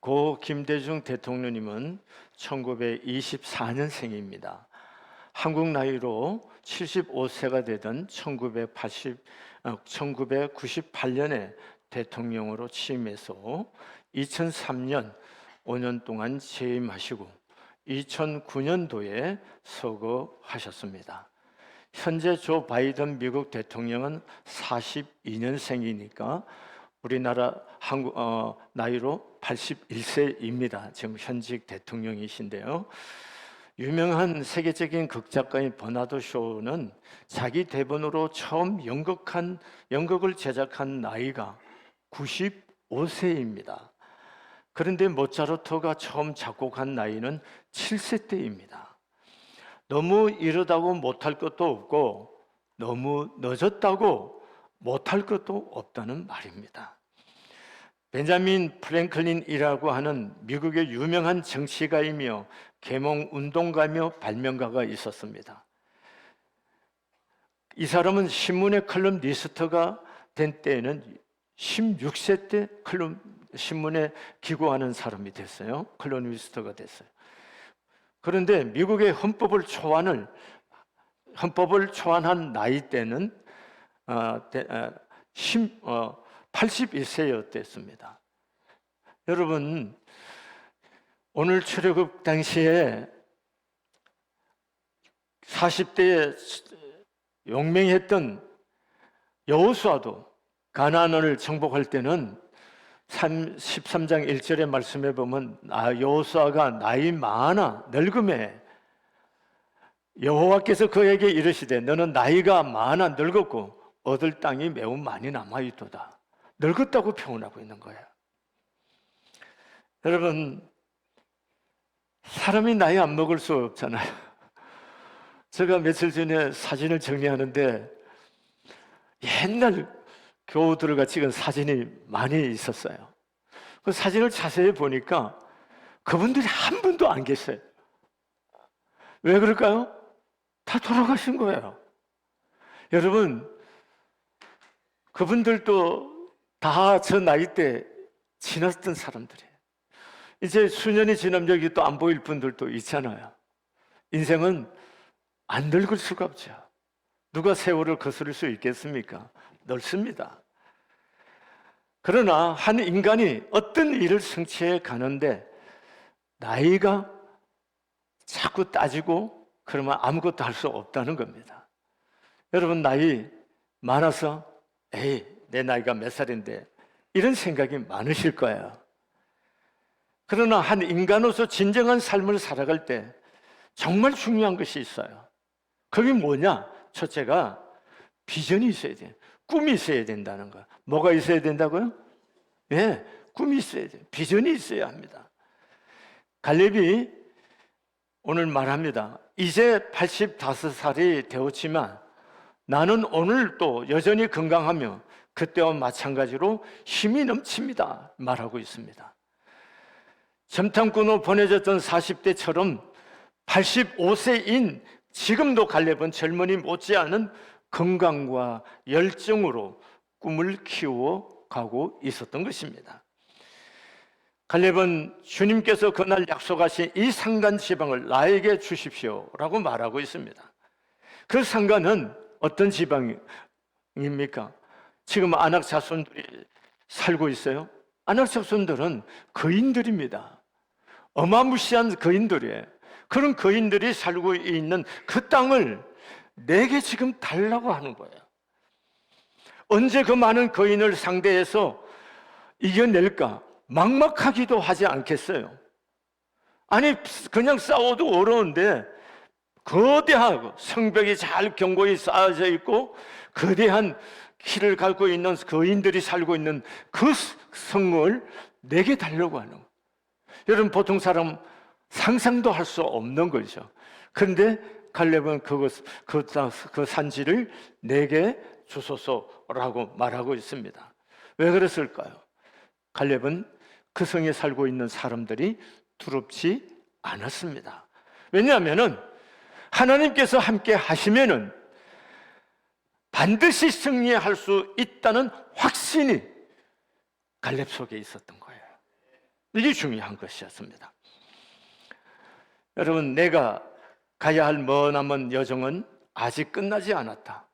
고 김대중 대통령님은 1924년생입니다. 한국 나이로 75세가 되던 1998년에 대통령으로 취임해서 2003년 5년 동안 재임하시고 2009년도에 서거하셨습니다. 현재 조 바이든 미국 대통령은 42년생이니까 우리나라 나이로 81세입니다. 지금 현직 대통령이신데요. 유명한 세계적인 극작가인 버나드 쇼는 자기 대본으로 처음 연극을 제작한 나이가 95세입니다. 그런데 모차르트가 처음 작곡한 나이는 7세 때입니다. 너무 이르다고 못할 것도 없고 너무 늦었다고 못할 것도 없다는 말입니다. 벤자민 프랭클린이라고 하는 미국의 유명한 정치가이며 계몽운동가며 발명가가 있었습니다. 이 사람은 신문의 컬럼니스트가 된 때에는 16세 때 신문에 기고하는 사람이 됐어요. 컬럼니스트가 됐어요. 그런데 미국의 헌법을 초안한 나이 때는 81세였습니다. 여러분, 오늘 출애굽 당시에 40대에 용맹했던 여호수아도 가나안을 정복할 때는 13장 1절의 말씀에 보면 여호수아가 나이 많아 늙음에 여호와께서 그에게 이르시되 너는 나이가 많아 늙었고 얻을 땅이 매우 많이 남아있도다. 늙었다고 표현하고 있는 거예요. 여러분, 사람이 나이 안 먹을 수 없잖아요. 제가 며칠 전에 사진을 정리하는데 옛날 교우들과 찍은 사진이 많이 있었어요. 그 사진을 자세히 보니까 그분들이 한 분도 안 계세요. 왜 그럴까요? 다 돌아가신 거예요. 여러분, 그분들도 다 저 나이 때 지났던 사람들이에요. 이제 수년이 지나면 여기 또 안 보일 분들도 있잖아요. 인생은 안 늙을 수가 없죠. 누가 세월을 거스를 수 있겠습니까? 넓습니다. 그러나 한 인간이 어떤 일을 성취해 가는데 나이가 자꾸 따지고 그러면 아무것도 할 수 없다는 겁니다. 여러분, 나이 많아서 내 나이가 몇 살인데 이런 생각이 많으실 거예요. 그러나 한 인간으로서 진정한 삶을 살아갈 때 정말 중요한 것이 있어요. 그게 뭐냐? 첫째가 비전이 있어야 돼요. 꿈이 있어야 된다는 거예요. 뭐가 있어야 된다고요? 꿈이 있어야 돼요. 비전이 있어야 합니다. 갈렙이 오늘 말합니다. 이제 85살이 되었지만 나는 오늘 또 여전히 건강하며 그때와 마찬가지로 힘이 넘칩니다. 말하고 있습니다. 점탐꾼으로 보내졌던 40대처럼 85세인 지금도 갈렙은 젊은이 못지않은 건강과 열정으로 꿈을 키워가고 있었던 것입니다. 갈렙은 주님께서 그날 약속하신 이 산간 지방을 나에게 주십시오라고 말하고 있습니다. 그 산간은 어떤 지방입니까? 지금 아낙 자손들이 살고 있어요. 아낙 자손들은 거인들입니다. 어마무시한 거인들이에요. 그런 거인들이 살고 있는 그 땅을 내게 지금 달라고 하는 거예요. 언제 그 많은 거인을 상대해서 이겨낼까? 막막하기도 하지 않겠어요? 아니, 그냥 싸워도 어려운데 거대하고 성벽이 잘 견고히 쌓여져 있고 거대한 키를 갖고 있는 거인들이 살고 있는 그 성을 내게 달라고 하는 거예요. 여러분, 보통 사람 상상도 할 수 없는 거죠. 그런데 갈렙은 그 산지를 내게 주소서라고 말하고 있습니다. 왜 그랬을까요? 갈렙은 그 성에 살고 있는 사람들이 두렵지 않았습니다. 왜냐하면 하나님께서 함께 하시면은 반드시 승리할 수 있다는 확신이 갈렙 속에 있었던 거예요. 이게 중요한 것이었습니다. 여러분, 내가 가야 할 머나먼 여정은 아직 끝나지 않았다.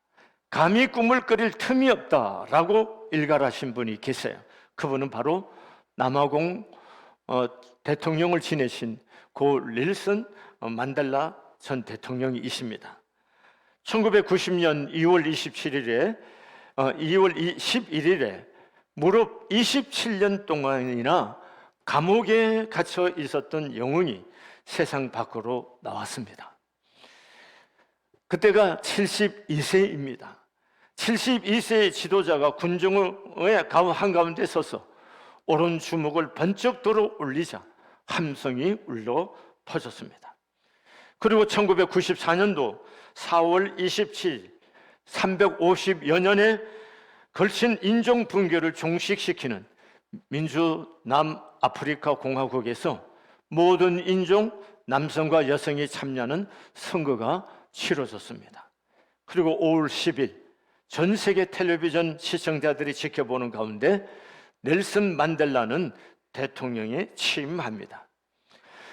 감히 꿈을 꿔릴 틈이 없다라고 일갈하신 분이 계세요. 그분은 바로 남아공 대통령을 지내신 고 넬슨 만델라 전 대통령이십니다. 1990년 2월 11일에 무려 27년 동안이나 감옥에 갇혀 있었던 영웅이 세상 밖으로 나왔습니다. 그때가 72세입니다. 72세의 지도자가 군중의 한가운데 서서 오른 주먹을 번쩍 들어 올리자 함성이 울려 퍼졌습니다. 그리고 1994년도 4월 27일 350여 년에 걸친 인종 붕괴를 종식시키는 민주 남아프리카 공화국에서 모든 인종 남성과 여성이 참여하는 선거가 치러졌습니다. 그리고 5월 10일 전 세계 텔레비전 시청자들이 지켜보는 가운데 넬슨 만델라는 대통령에 취임합니다.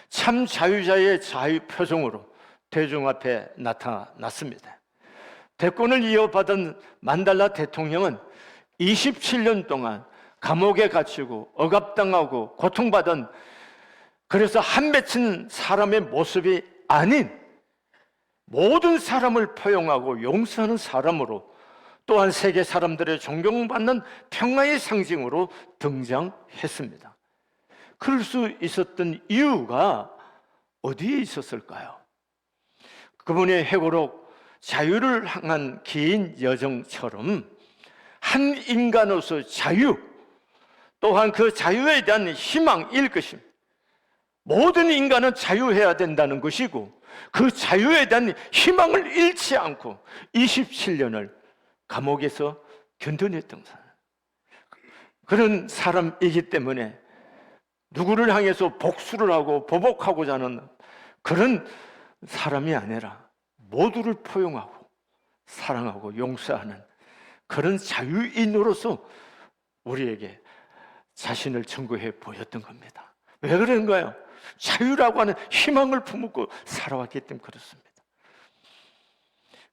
참 자유자의 자유 표정으로 대중 앞에 나타났습니다. 대권을 이어받은 만델라 대통령은 27년 동안 감옥에 갇히고 억압당하고 고통받은, 그래서 한 맺힌 사람의 모습이 아닌 모든 사람을 포용하고 용서하는 사람으로, 또한 세계 사람들의 존경받는 평화의 상징으로 등장했습니다. 그럴 수 있었던 이유가 어디에 있었을까요? 그분의 회고록 자유를 향한 긴 여정처럼 한 인간으로서 자유, 또한 그 자유에 대한 희망일 것입니다. 모든 인간은 자유해야 된다는 것이고, 그 자유에 대한 희망을 잃지 않고 27년을 감옥에서 견뎌냈던 사람, 그런 사람이기 때문에 누구를 향해서 복수를 하고 보복하고자 하는 그런 사람이 아니라 모두를 포용하고 사랑하고 용서하는 그런 자유인으로서 우리에게 자신을 증거해 보였던 겁니다. 왜 그런가요? 자유라고 하는 희망을 품고 살아왔기 때문에 그렇습니다.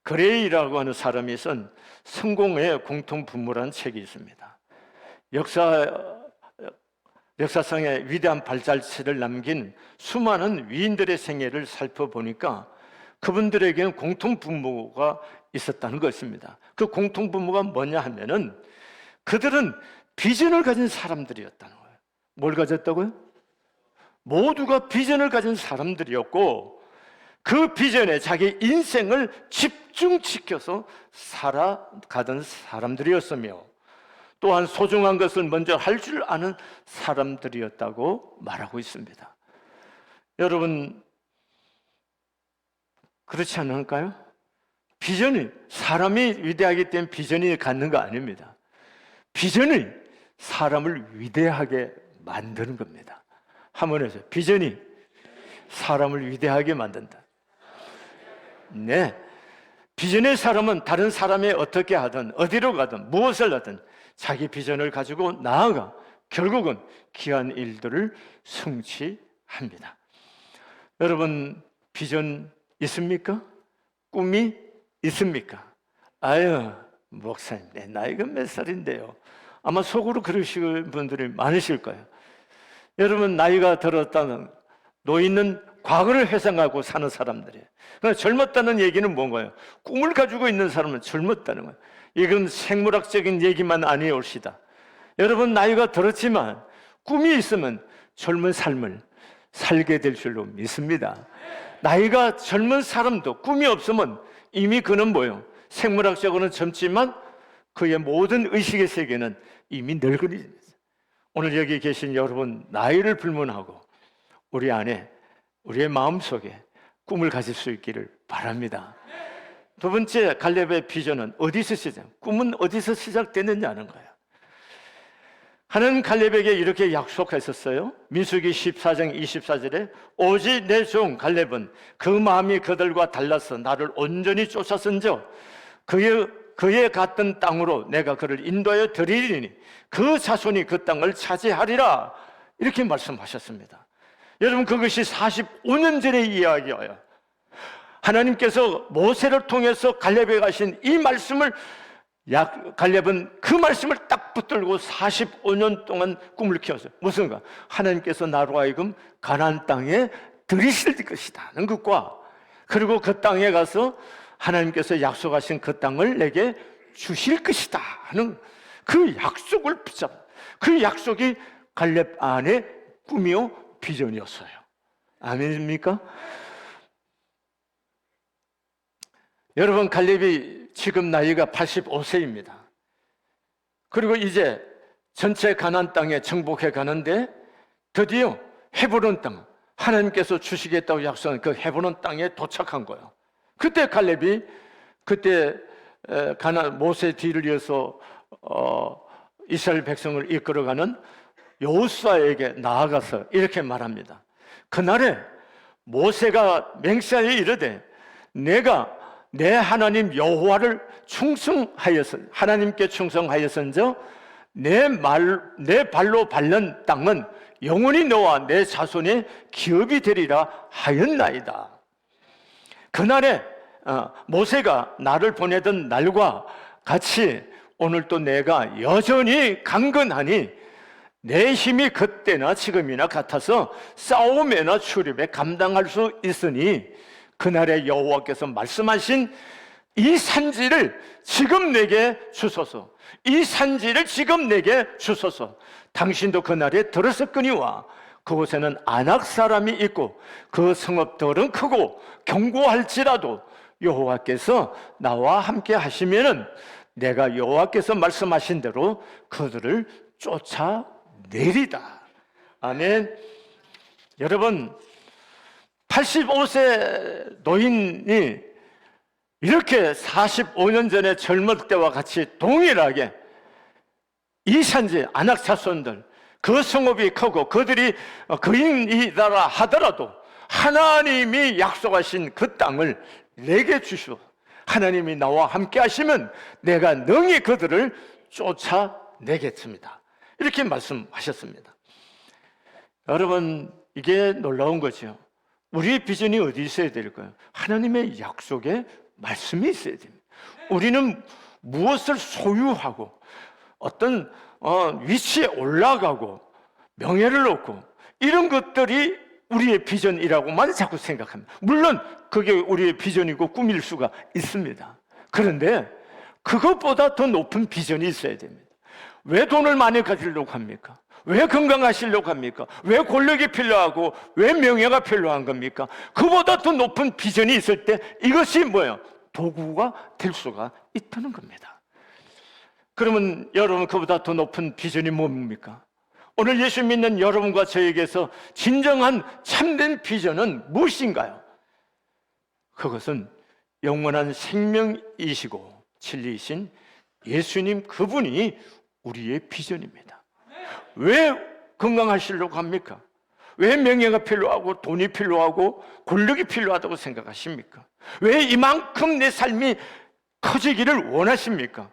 그레이라고 하는 사람이 쓴 성공의 공통분모라는 책이 있습니다. 역사상의 위대한 발자취를 남긴 수많은 위인들의 생애를 살펴보니까 그분들에게는 공통분모가 있었다는 것입니다. 그 공통분모가 뭐냐 하면은 그들은 비전을 가진 사람들이었다는 거예요. 뭘 가졌다고요? 모두가 비전을 가진 사람들이었고, 그 비전에 자기 인생을 집중시켜서 살아가던 사람들이었으며, 또한 소중한 것을 먼저 할 줄 아는 사람들이었다고 말하고 있습니다. 여러분, 그렇지 않을까요? 비전이, 사람이 위대하기 때문에 비전이 갖는 거 아닙니다. 비전이 사람을 위대하게 만드는 겁니다. 한번 해서 비전이 사람을 위대하게 만든다. 네, 비전의 사람은 다른 사람이 어떻게 하든 어디로 가든 무엇을 하든 자기 비전을 가지고 나아가 결국은 귀한 일들을 성취합니다. 여러분, 비전 있습니까? 꿈이 있습니까? 아유, 목사님, 내 나이가 몇 살인데요. 아마 속으로 그러시는 분들이 많으실 거예요. 여러분, 나이가 들었다는, 노인은 과거를 회상하고 사는 사람들이에요. 그러나 젊었다는 얘기는 뭔가요? 꿈을 가지고 있는 사람은 젊었다는 거예요. 이건 생물학적인 얘기만 아니올시다. 여러분, 나이가 들었지만 꿈이 있으면 젊은 삶을 살게 될 줄로 믿습니다. 나이가 젊은 사람도 꿈이 없으면 이미 그는 뭐예요? 생물학적으로는 젊지만 그의 모든 의식의 세계는 이미 늙은이입니다. 오늘 여기 계신 여러분, 나이를 불문하고 우리 안에, 우리의 마음속에 꿈을 가질 수 있기를 바랍니다. 두 번째, 갈렙의 비전은 어디서 꿈은 어디서 시작되느냐는 거예요. 하나님 갈렙에게 이렇게 약속했었어요. 민수기 14장 24절에 오직 내 종 갈렙은 그 마음이 그들과 달라서 나를 온전히 쫓았은저 그의 갔던 땅으로 내가 그를 인도하여 드리리니 그 자손이 그 땅을 차지하리라. 이렇게 말씀하셨습니다. 여러분, 그것이 45년 전의 이야기예요. 하나님께서 모세를 통해서 갈렙에 가신 이 말씀을 갈렙은 그 말씀을 딱 붙들고 45년 동안 꿈을 키웠어요. 무슨가? 하나님께서 나로 하여금 가나안 땅에 들이실 것이라는 것과, 그리고 그 땅에 가서 하나님께서 약속하신 그 땅을 내게 주실 것이다 하는 그 약속을 붙잡, 그 약속이 갈렙 안에 꿈이요 비전이었어요. 아멘입니까? 여러분, 갈렙이 지금 나이가 85세입니다. 그리고 이제 전체 가나안 땅에 정복해 가는데 드디어 헤브론 땅, 하나님께서 주시겠다고 약속한 그 헤브론 땅에 도착한 거예요. 그때 갈렙이 모세 뒤를 이어서 이스라엘 백성을 이끌어가는 여호수아에게 나아가서 이렇게 말합니다. 그날에 모세가 맹세하여 이르되 내가 내 하나님 여호와를 하나님께 충성하였은저 내 발로 밟는 땅은 영원히 너와 내 자손의 기업이 되리라 하였나이다. 그날에 모세가 나를 보내던 날과 같이 오늘도 내가 여전히 강건하니 내 힘이 그때나 지금이나 같아서 싸움에나 출입에 감당할 수 있으니 그날에 여호와께서 말씀하신 이 산지를 지금 내게 주소서. 이 산지를 지금 내게 주소서. 당신도 그날에 들었었거니와 그곳에는 아낙 사람이 있고 그 성읍들은 크고 견고할지라도 여호와께서 나와 함께 하시면은 내가 여호와께서 말씀하신 대로 그들을 쫓아내리다. 아멘. 여러분, 85세 노인이 이렇게 45년 전에 젊을 때와 같이 동일하게 이 산지 아낙 자손들, 그 성읍이 크고 그들이 거인이라 하더라도 하나님이 약속하신 그 땅을 내게 주시오. 하나님이 나와 함께 하시면 내가 능히 그들을 쫓아내겠습니다. 이렇게 말씀하셨습니다. 여러분, 이게 놀라운 거죠. 우리의 비전이 어디 있어야 될까요? 하나님의 약속에 말씀이 있어야 됩니다. 우리는 무엇을 소유하고 어떤 위치에 올라가고 명예를 얻고 이런 것들이 우리의 비전이라고만 자꾸 생각합니다. 물론 그게 우리의 비전이고 꿈일 수가 있습니다. 그런데 그것보다 더 높은 비전이 있어야 됩니다. 왜 돈을 많이 가지려고 합니까? 왜 건강하시려고 합니까? 왜 권력이 필요하고 왜 명예가 필요한 겁니까? 그보다 더 높은 비전이 있을 때 이것이 뭐예요? 도구가 될 수가 있다는 겁니다. 그러면 여러분, 그보다 더 높은 비전이 뭡니까? 오늘 예수 믿는 여러분과 저에게서 진정한 참된 비전은 무엇인가요? 그것은 영원한 생명이시고 진리이신 예수님, 그분이 우리의 비전입니다. 왜 건강하시려고 합니까? 왜 명예가 필요하고 돈이 필요하고 권력이 필요하다고 생각하십니까? 왜 이만큼 내 삶이 커지기를 원하십니까?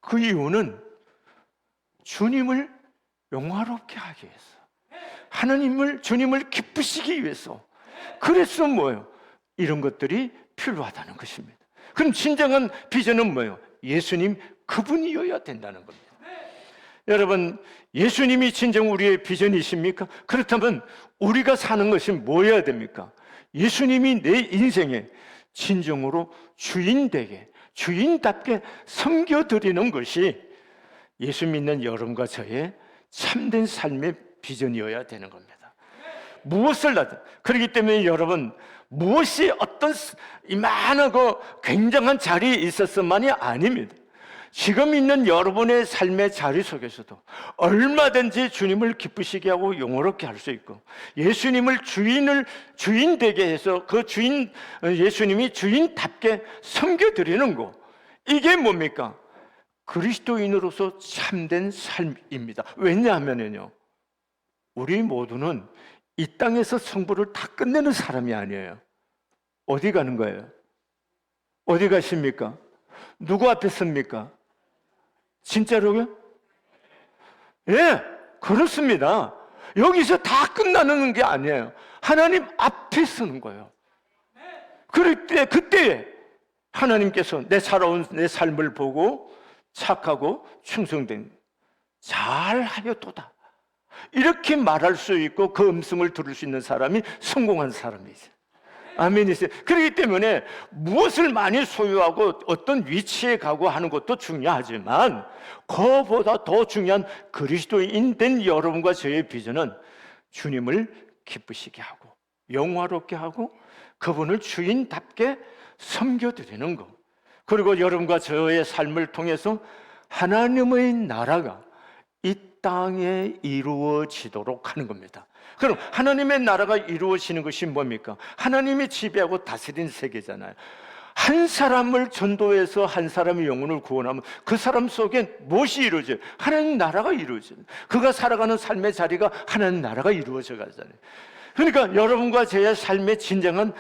그 이유는 주님을 영화롭게 하기 위해서, 주님을 기쁘시기 위해서. 그래서 뭐예요? 이런 것들이 필요하다는 것입니다. 그럼 진정한 비전은 뭐예요? 예수님, 그분이어야 된다는 겁니다. 여러분, 예수님이 진정 우리의 비전이십니까? 그렇다면 우리가 사는 것이 뭐여야 됩니까? 예수님이 내 인생에 진정으로 주인되게, 주인답게 섬겨드리는 것이 예수 믿는 여러분과 저의 참된 삶의 비전이어야 되는 겁니다. 무엇을 하든. 그렇기 때문에 여러분, 무엇이 어떤 이만하고 굉장한 자리에 있었음만이 아닙니다. 지금 있는 여러분의 삶의 자리 속에서도 얼마든지 주님을 기쁘시게 하고 영화롭게 할 수 있고, 예수님을 주인 되게 해서 예수님이 주인답게 섬겨드리는 거, 이게 뭡니까? 그리스도인으로서 참된 삶입니다. 왜냐하면요, 우리 모두는 이 땅에서 성부를 다 끝내는 사람이 아니에요. 어디 가는 거예요? 어디 가십니까? 누구 앞에 섭니까? 진짜로요? 예, 그렇습니다. 여기서 다 끝나는 게 아니에요. 하나님 앞에 서는 거예요. 그럴 때 그때 하나님께서 내 살아온 내 삶을 보고 착하고 충성된 잘하였도다 이렇게 말할 수 있고 그 음성을 들을 수 있는 사람이 성공한 사람이죠. 아멘이세요. 그렇기 때문에 무엇을 많이 소유하고 어떤 위치에 가고 하는 것도 중요하지만 그보다 더 중요한 그리스도인 된 여러분과 저의 비전은 주님을 기쁘시게 하고 영화롭게 하고 그분을 주인답게 섬겨드리는 것, 그리고 여러분과 저의 삶을 통해서 하나님의 나라가 이 땅에 이루어지도록 하는 겁니다. 그럼 하나님의 나라가 이루어지는 것이 뭡니까? 하나님이 지배하고 다스린 세계잖아요. 한 사람을 전도해서 한 사람의 영혼을 구원하면 그 사람 속에 무엇이 이루어져요? 하나님 나라가 이루어져요. 그가 살아가는 삶의 자리가 하나님 나라가 이루어져 가잖아요. 그러니까 여러분과 제 삶의 진정한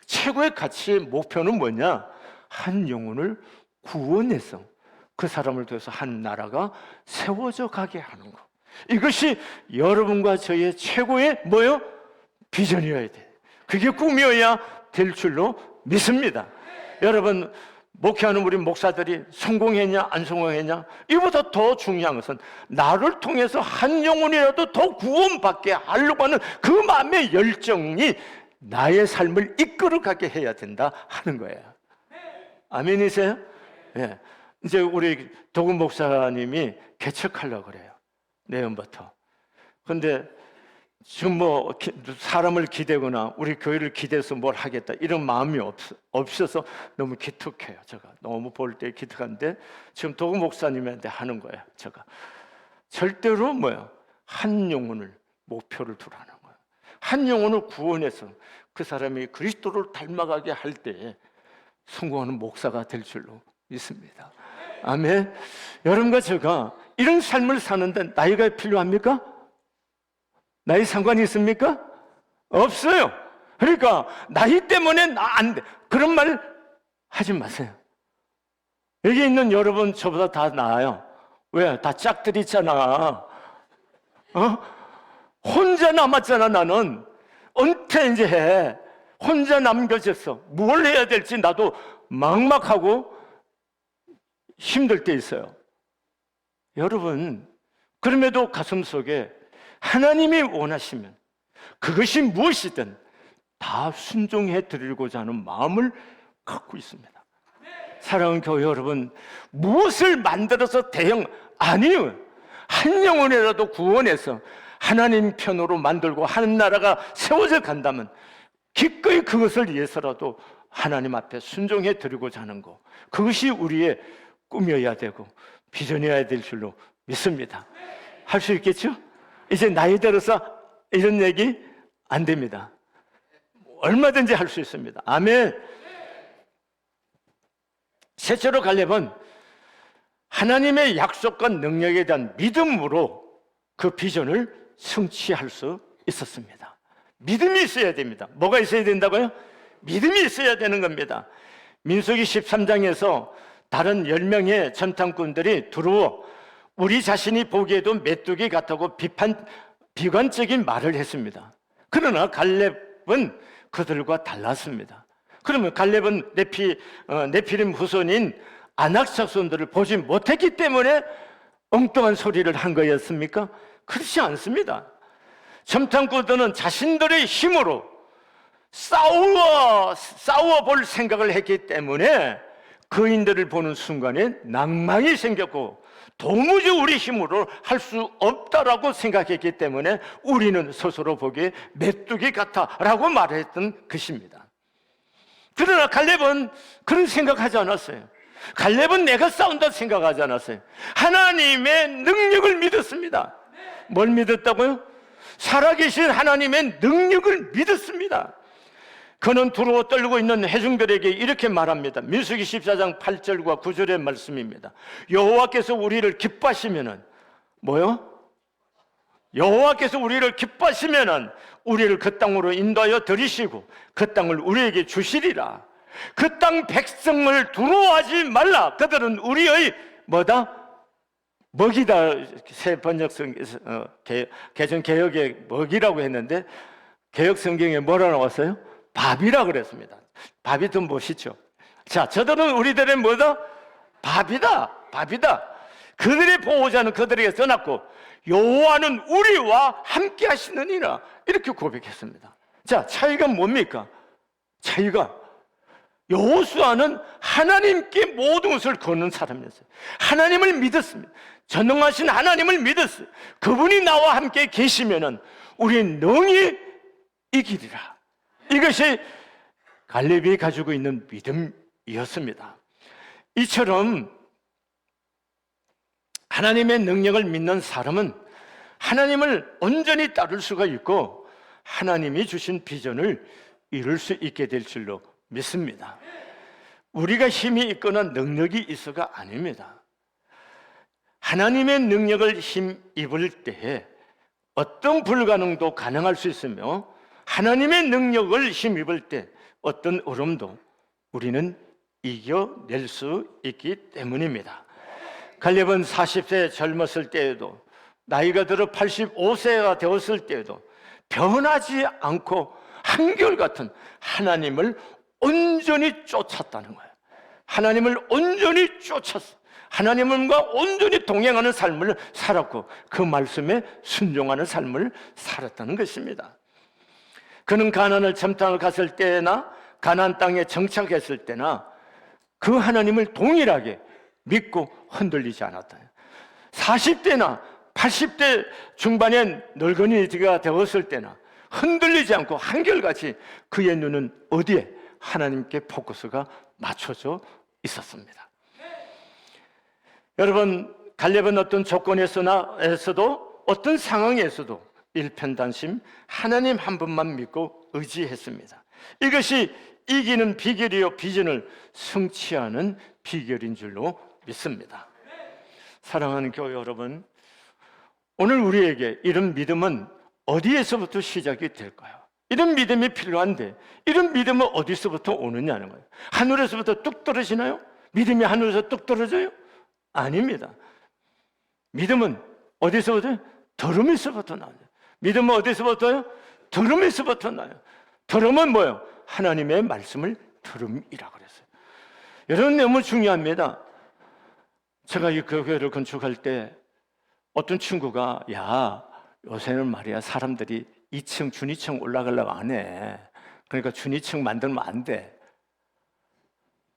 최고의 가치의 목표는 뭐냐? 한 영혼을 구원해서 그 사람을 통해서 한 나라가 세워져 가게 하는 것. 이것이 여러분과 저의 최고의 뭐요? 비전이어야 돼. 그게 꿈이어야 될 줄로 믿습니다. 여러분, 목회하는 우리 목사들이 성공했냐 안 성공했냐, 이보다 더 중요한 것은 나를 통해서 한 영혼이라도 더 구원받게 하려고 하는 그 마음의 열정이 나의 삶을 이끌어가게 해야 된다 하는 거예요. 아멘이세요? 예. 이제 우리 도금 목사님이 개척하려고 그래요, 내년부터. 근데 지금 뭐 사람을 기대거나 우리 교회를 기대해서 뭘 하겠다 이런 마음이 없어서 너무 기특해요. 제가 너무 볼 때 기특한데 지금 도금 목사님한테 하는 거예요. 제가 절대로 뭐야, 한 영혼을 목표를 두라는 거예요. 한 영혼을 구원해서 그 사람이 그리스도를 닮아가게 할 때 성공하는 목사가 될 줄로 믿습니다. 아멘. 여러분과 제가 이런 삶을 사는데 나이가 필요합니까? 나이 상관이 있습니까? 없어요. 그러니까 나이 때문에 나 안 돼, 그런 말 하지 마세요. 여기 있는 여러분 저보다 다 나아요. 왜? 다 짝들 있잖아. 혼자 남았잖아. 나는 은퇴 이제 해. 혼자 남겨졌어. 뭘 해야 될지 나도 막막하고 힘들 때 있어요. 여러분, 그럼에도 가슴속에 하나님이 원하시면 그것이 무엇이든 다 순종해 드리고자 하는 마음을 갖고 있습니다. 사랑하는 교회 여러분, 무엇을 만들어서 대형 아니요, 한 영혼이라도 구원해서 하나님 편으로 만들고 하는 나라가 세워져 간다면 기꺼이 그것을 위해서라도 하나님 앞에 순종해 드리고자 하는 것, 그것이 우리의 꿈이어야 되고 비전이어야 될 줄로 믿습니다. 할 수 있겠죠? 이제 나이 들어서 이런 얘기 안 됩니다. 얼마든지 할 수 있습니다. 아멘. 셋째로 갈렙은 하나님의 약속과 능력에 대한 믿음으로 그 비전을 성취할 수 있었습니다. 믿음이 있어야 됩니다. 뭐가 있어야 된다고요? 믿음이 있어야 되는 겁니다. 민수기 13장에서 다른 10명의 전탐꾼들이 들어와 우리 자신이 보기에도 메뚜기 같다고 비관적인 말을 했습니다. 그러나 갈렙은 그들과 달랐습니다. 그러면 갈렙은 네피림 후손인 아낙 자손들을 보지 못했기 때문에 엉뚱한 소리를 한 거였습니까? 그렇지 않습니다. 전탐꾼들은 자신들의 힘으로 싸워 볼 생각을 했기 때문에 그인들을 보는 순간에 낭망이 생겼고 도무지 우리 힘으로 할 수 없다라고 생각했기 때문에 우리는 스스로 보기에 메뚜기 같아라고 말했던 것입니다. 그러나 갈렙은 그런 생각하지 않았어요. 갈렙은 내가 싸운다 생각하지 않았어요. 하나님의 능력을 믿었습니다. 뭘 믿었다고요? 살아계신 하나님의 능력을 믿었습니다. 그는 두려워 떨고 있는 회중들에게 이렇게 말합니다. 민수기 14장 8절과 9절의 말씀입니다. 여호와께서 우리를 기뻐하시면은 뭐요? 여호와께서 우리를 기뻐하시면은 우리를 그 땅으로 인도하여 들이시고 그 땅을 우리에게 주시리라. 그 땅 백성을 두려워하지 말라. 그들은 우리의 뭐다? 먹이다, 새 번역성에서 개정 개혁에 먹이라고 했는데 개혁 성경에 뭐라 나왔어요? 밥이라 그랬습니다. 밥이 더 멋있죠. 자, 저들은 우리들의 뭐다? 밥이다. 그들의 보호자는 그들에게 떠났고 여호와는 우리와 함께 하시느니라, 이렇게 고백했습니다. 자, 차이가 뭡니까? 차이가 여호수아는 하나님께 모든 것을 거는 사람이었어요. 하나님을 믿었습니다. 전능하신 하나님을 믿었어요. 그분이 나와 함께 계시면은 우리는 능히 이기리라. 이것이 갈렙이 가지고 있는 믿음이었습니다. 이처럼 하나님의 능력을 믿는 사람은 하나님을 온전히 따를 수가 있고 하나님이 주신 비전을 이룰 수 있게 될 줄로 믿습니다. 우리가 힘이 있거나 능력이 있어가 아닙니다. 하나님의 능력을 힘입을 때에 어떤 불가능도 가능할 수 있으며 하나님의 능력을 힘입을 때 어떤 어려움도 우리는 이겨낼 수 있기 때문입니다. 갈렙은 40세 젊었을 때에도 나이가 들어 85세가 되었을 때에도 변하지 않고 한결같은 하나님을 온전히 쫓았다는 거예요. 하나님을 온전히 쫓았어. 하나님과 온전히 동행하는 삶을 살았고 그 말씀에 순종하는 삶을 살았다는 것입니다. 그는 가나안을 점탕을 갔을 때나 가나안 땅에 정착했을 때나 그 하나님을 동일하게 믿고 흔들리지 않았다. 40대나 80대 중반의 늙은이가 되었을 때나 흔들리지 않고 한결같이 그의 눈은 어디에? 하나님께 포커스가 맞춰져 있었습니다. 여러분, 갈렙은 어떤 조건에서도 어떤 상황에서도 일편단심 하나님 한 분만 믿고 의지했습니다. 이것이 이기는 비결이요 비전을 성취하는 비결인 줄로 믿습니다. 사랑하는 교회 여러분, 오늘 우리에게 이런 믿음은 어디에서부터 시작이 될까요? 이런 믿음이 필요한데 이런 믿음은 어디서부터 오느냐는 거예요. 하늘에서부터 뚝 떨어지나요? 믿음이 하늘에서 뚝 떨어져요? 아닙니다. 믿음은 어디서부터? 들음에서부터 나와요. 믿음은 어디서부터요? 들음에서부터 나요. 들음은 뭐예요? 하나님의 말씀을 들음이라고 그랬어요. 여러분, 너무 중요합니다. 제가 이 교회를 건축할 때 어떤 친구가 야, 요새는 말이야 사람들이 2층 준위층 올라가려고 안 해. 그러니까 준위층 만들면 안 돼.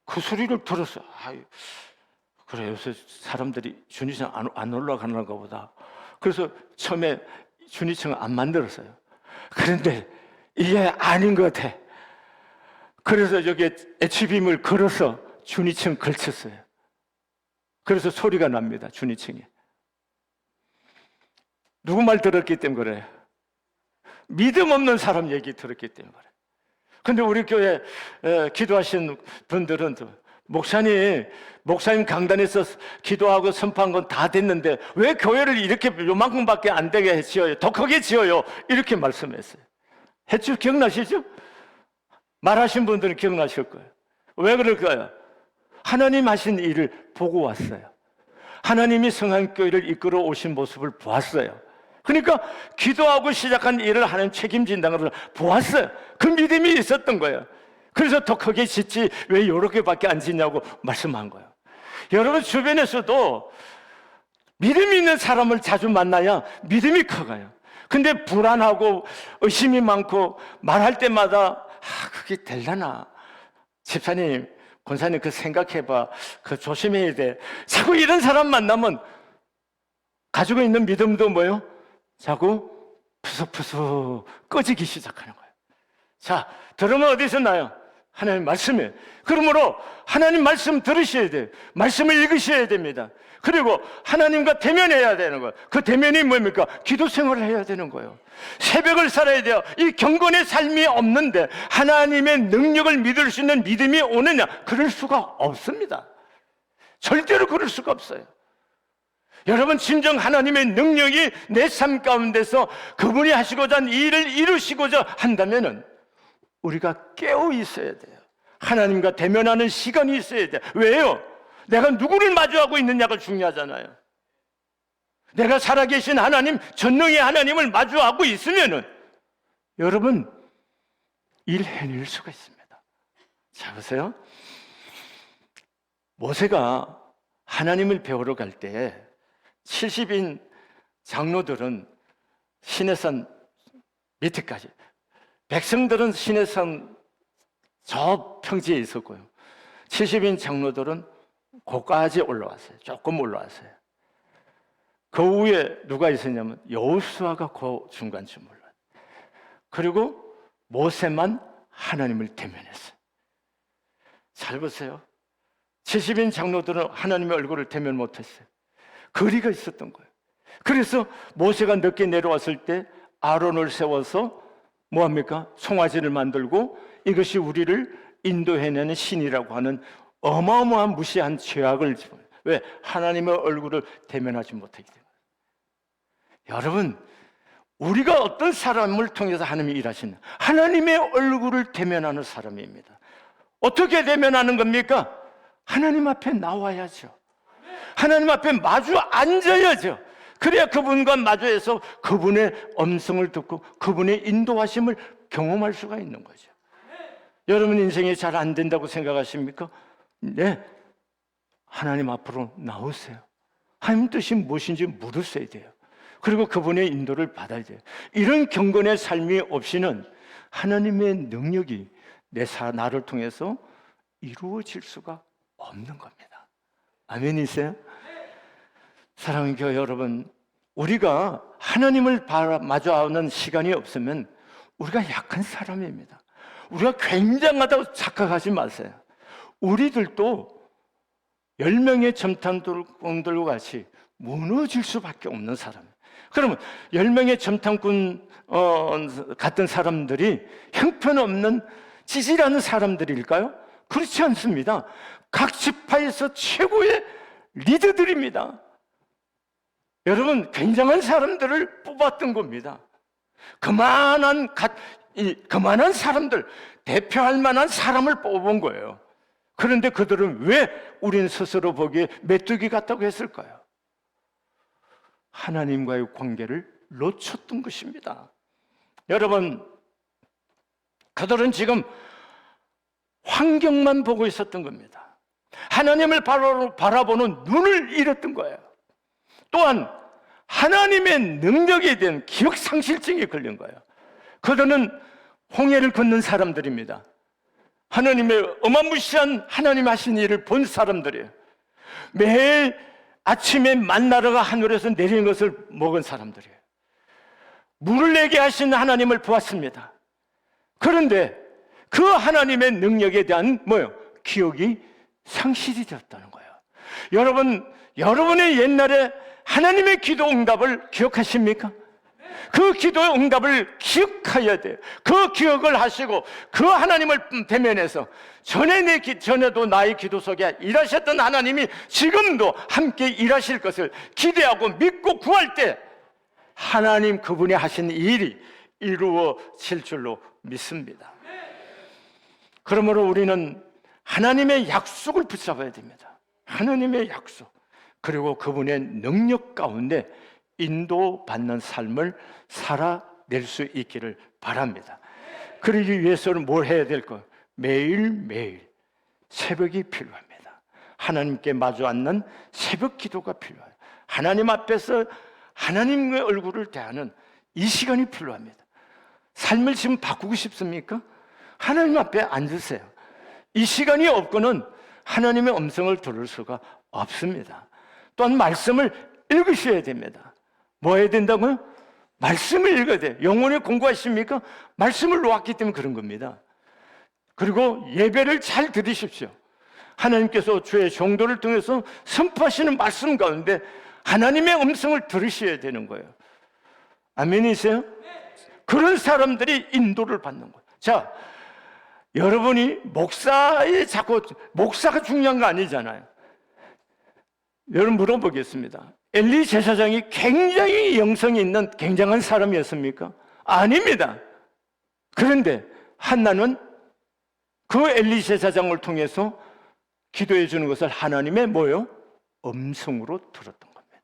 그 소리를 들었어. 아유, 그래, 요새 사람들이 준위층 안 올라가는가 보다. 그래서 처음에 준위층을 안 만들었어요. 그런데 이게 아닌 것 같아. 그래서 여기에 HBM을 걸어서 준위층 걸쳤어요. 그래서 소리가 납니다. 준위층에. 누구 말 들었기 때문에 그래요? 믿음 없는 사람 얘기 들었기 때문에 그래요. 근데 우리 교회 기도하신 분들은 목사님 강단에서 기도하고 선포한 건 다 됐는데 왜 교회를 이렇게 요만큼밖에 안 되게 지어요? 더 크게 지어요. 이렇게 말씀했어요. 했죠? 기억나시죠? 말하신 분들은 기억나실 거예요. 왜 그럴까요? 하나님 하신 일을 보고 왔어요. 하나님이 성한교회를 이끌어 오신 모습을 보았어요. 그러니까 기도하고 시작한 일을 하나님 책임진다는 걸 보았어요. 그 믿음이 있었던 거예요. 그래서 더 크게 짓지 왜 이렇게밖에 안 짓냐고 말씀한 거예요. 여러분 주변에서도 믿음이 있는 사람을 자주 만나야 믿음이 커가요. 근데 불안하고 의심이 많고 말할 때마다 그게 될라나? 집사님, 권사님 그 생각해봐. 그 조심해야 돼. 자꾸 이런 사람 만나면 가지고 있는 믿음도 뭐예요? 자꾸 푸석푸석 꺼지기 시작하는 거예요. 자, 들으면 어디서 나요? 하나님 말씀에. 그러므로 하나님 말씀 들으셔야 돼요. 말씀을 읽으셔야 됩니다. 그리고 하나님과 대면해야 되는 거예요. 그 대면이 뭡니까? 기도 생활을 해야 되는 거예요. 새벽을 살아야 돼요. 이 경건의 삶이 없는데 하나님의 능력을 믿을 수 있는 믿음이 오느냐? 그럴 수가 없습니다. 절대로 그럴 수가 없어요. 여러분, 진정 하나님의 능력이 내 삶 가운데서 그분이 하시고자 한 일을 이루시고자 한다면은 우리가 깨어 있어야 돼요. 하나님과 대면하는 시간이 있어야 돼요. 왜요? 내가 누구를 마주하고 있느냐가 중요하잖아요. 내가 살아계신 하나님, 전능의 하나님을 마주하고 있으면은 여러분 일 해낼 수가 있습니다. 자, 보세요. 모세가 하나님을 배우러 갈 때 70인 장로들은 시내산 밑에까지, 백성들은 시내산 저 평지에 있었고요, 70인 장로들은 고까지 올라왔어요. 조금 올라왔어요. 그 위에 누가 있었냐면 여호수아가 그 중간쯤 올라왔어요. 그리고 모세만 하나님을 대면했어요. 잘 보세요. 70인 장로들은 하나님의 얼굴을 대면 못했어요. 거리가 있었던 거예요. 그래서 모세가 늦게 내려왔을 때 아론을 세워서 뭐합니까? 송아지를 만들고 이것이 우리를 인도해내는 신이라고 하는 어마어마한 무시한 죄악을 집어요. 왜? 하나님의 얼굴을 대면하지 못하기 때문에. 여러분, 우리가 어떤 사람을 통해서 하나님이 일하시는, 하나님의 얼굴을 대면하는 사람입니다. 어떻게 대면하는 겁니까? 하나님 앞에 나와야죠. 하나님 앞에 마주 앉아야죠. 그래야 그분과 마주해서 그분의 음성을 듣고 그분의 인도하심을 경험할 수가 있는 거죠. 여러분 인생이 잘 안 된다고 생각하십니까? 네, 하나님 앞으로 나오세요. 하나님 뜻이 무엇인지 물으셔야 돼요. 그리고 그분의 인도를 받아야 돼요. 이런 경건의 삶이 없이는 하나님의 능력이 나를 통해서 이루어질 수가 없는 겁니다. 아멘이세요? 사랑하는 교회 여러분, 우리가 하나님을 마주하는 시간이 없으면 우리가 약한 사람입니다. 우리가 굉장하다고 착각하지 마세요. 우리들도 10명의 점탐꾼들과 같이 무너질 수밖에 없는 사람. 그러면 10명의 점탐꾼 같은 사람들이 형편없는 찌질하는 사람들일까요? 그렇지 않습니다. 각 지파에서 최고의 리더들입니다. 여러분, 굉장한 사람들을 뽑았던 겁니다. 그만한 사람들, 대표할 만한 사람을 뽑은 거예요. 그런데 그들은 왜 우리는 스스로 보기에 메뚜기 같다고 했을까요? 하나님과의 관계를 놓쳤던 것입니다. 여러분, 그들은 지금 환경만 보고 있었던 겁니다. 하나님을 바라보는 눈을 잃었던 거예요. 또한 하나님의 능력에 대한 기억상실증이 걸린 거예요. 그들은 홍해를 건넌 사람들입니다. 하나님의 어마무시한 하나님 하신 일을 본 사람들이에요. 매일 아침에 만나라가 하늘에서 내리는 것을 먹은 사람들이에요. 물을 내게 하신 하나님을 보았습니다. 그런데 그 하나님의 능력에 대한 기억이 상실이 되었다는 거예요. 여러분, 여러분의 옛날에 하나님의 기도 응답을 기억하십니까? 그 기도의 응답을 기억해야 돼요. 그 기억을 하시고 그 하나님을 대면해서 전에도 나의 기도 속에 일하셨던 하나님이 지금도 함께 일하실 것을 기대하고 믿고 구할 때 하나님 그분이 하신 일이 이루어질 줄로 믿습니다. 그러므로 우리는 하나님의 약속을 붙잡아야 됩니다. 하나님의 약속, 그리고 그분의 능력 가운데 인도받는 삶을 살아낼 수 있기를 바랍니다. 그러기 위해서는 뭘 해야 될까요? 매일매일 새벽이 필요합니다. 하나님께 마주 앉는 새벽 기도가 필요해요. 하나님 앞에서 하나님의 얼굴을 대하는 이 시간이 필요합니다. 삶을 지금 바꾸고 싶습니까? 하나님 앞에 앉으세요. 이 시간이 없고는 하나님의 음성을 들을 수가 없습니다. 또한 말씀을 읽으셔야 됩니다. 뭐 해야 된다고요? 말씀을 읽어야 돼요. 영혼에 공부하십니까? 말씀을 놓았기 때문에 그런 겁니다. 그리고 예배를 잘 들으십시오. 하나님께서 주의 종도를 통해서 선포하시는 말씀 가운데 하나님의 음성을 들으셔야 되는 거예요. 아멘이세요? 그런 사람들이 인도를 받는 거예요. 자, 여러분이 목사가 중요한 거 아니잖아요. 여러분 물어보겠습니다. 엘리 제사장이 굉장히 영성이 있는 굉장한 사람이었습니까? 아닙니다. 그런데 한나는 그 엘리 제사장을 통해서 기도해 주는 것을 하나님의 음성으로 들었던 겁니다.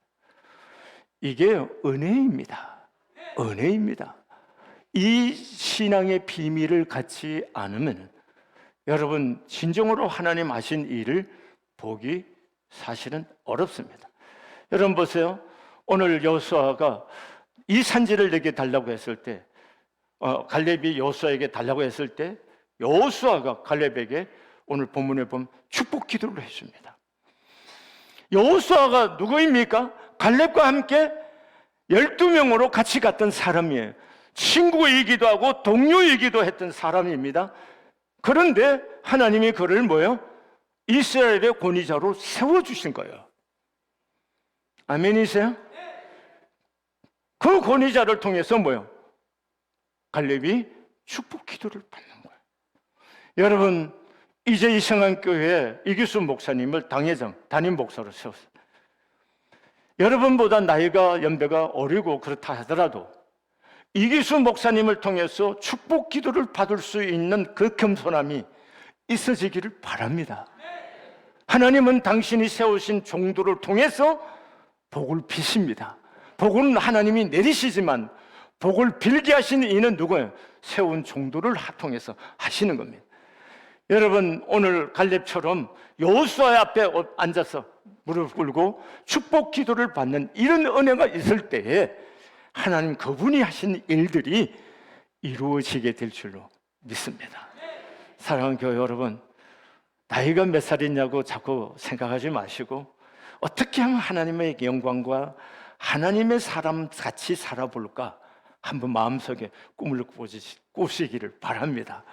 이게 은혜입니다. 은혜입니다. 이 신앙의 비밀을 갖지 않으면 여러분 진정으로 하나님 하신 일을 보기 사실은 어렵습니다. 여러분 보세요. 오늘 여호수아가 이 산지를 내게 달라고 했을 때 갈렙이 여호수아에게 달라고 했을 때 여호수아가 갈렙에게 오늘 본문에 보면 축복 기도를 했습니다. 여호수아가 누구입니까? 갈렙과 함께 12명으로 같이 갔던 사람이에요. 친구이기도 하고 동료이기도 했던 사람입니다. 그런데 하나님이 그를 뭐예요? 이스라엘의 권위자로 세워주신 거예요. 아멘이세요? 그 권위자를 통해서 뭐예요? 갈렙이 축복 기도를 받는 거예요. 여러분 이제 이성안교회에 이규수 목사님을 당회장, 담임 목사로 세웠어요. 여러분보다 나이가 연배가 어리고 그렇다 하더라도 이기수 목사님을 통해서 축복 기도를 받을 수 있는 그 겸손함이 있어지기를 바랍니다. 하나님은 당신이 세우신 종도를 통해서 복을 비십니다. 복은 하나님이 내리시지만 복을 빌게 하신 이는 누구예요? 세운 종도를 통해서 하시는 겁니다. 여러분 오늘 갈렙처럼 여호수아 앞에 앉아서 무릎 꿇고 축복 기도를 받는 이런 은혜가 있을 때에 하나님 그분이 하신 일들이 이루어지게 될 줄로 믿습니다. 사랑하는 교회 여러분, 나이가 몇 살이냐고 자꾸 생각하지 마시고 어떻게 하면 하나님의 영광과 하나님의 사람 같이 살아볼까 한번 마음속에 꿈을 꾸시기를 바랍니다.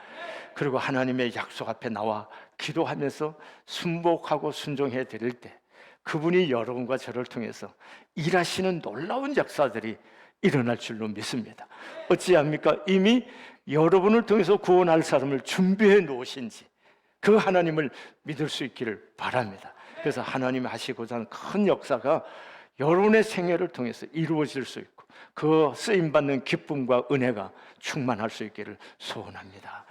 그리고 하나님의 약속 앞에 나와 기도하면서 순복하고 순종해 드릴 때 그분이 여러분과 저를 통해서 일하시는 놀라운 역사들이 일어날 줄로 믿습니다. 어찌합니까? 이미 여러분을 통해서 구원할 사람을 준비해 놓으신지 그 하나님을 믿을 수 있기를 바랍니다. 그래서 하나님이 하시고자 하는 큰 역사가 여러분의 생애를 통해서 이루어질 수 있고 그 쓰임받는 기쁨과 은혜가 충만할 수 있기를 소원합니다.